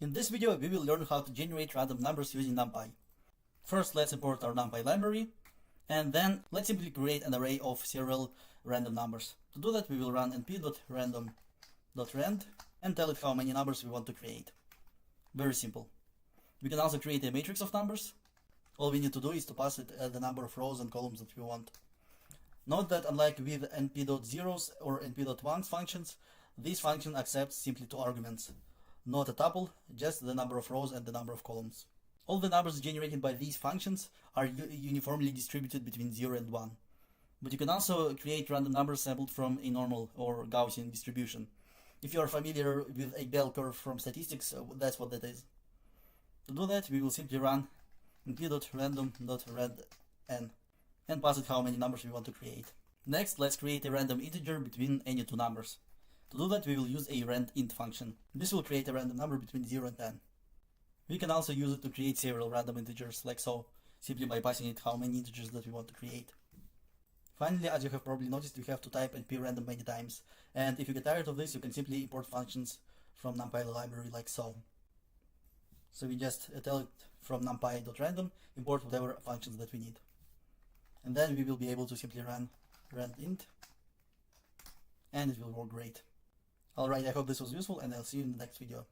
In this video, we will learn how to generate random numbers using NumPy. First, let's import our NumPy library, and then let's simply create an array of several random numbers. To do that, we will run np.random.rand and tell it how many numbers we want to create. Very simple. We can also create a matrix of numbers. All we need to do is to pass it the number of rows and columns that we want. Note that unlike with np.zeros or np.ones functions, this function accepts simply two arguments. Not a tuple, just the number of rows and the number of columns. All the numbers generated by these functions are uniformly distributed between 0 and 1. But you can also create random numbers sampled from a normal or Gaussian distribution. If you are familiar with a bell curve from statistics, that's what that is. To do that, we will simply run np.random.randn and pass it how many numbers we want to create. Next, let's create a random integer between any two numbers. To do that, we will use a randint function. This will create a random number between 0 and 10. We can also use it to create several random integers, like so, simply by passing it how many integers that we want to create. Finally, as you have probably noticed, we have to type np-random many times, and if you get tired of this, you can simply import functions from NumPy library like so. So we just tell it from numpy.random, import whatever functions that we need. And then we will be able to simply run randint, and it will work great. Alright, I hope this was useful, and I'll see you in the next video.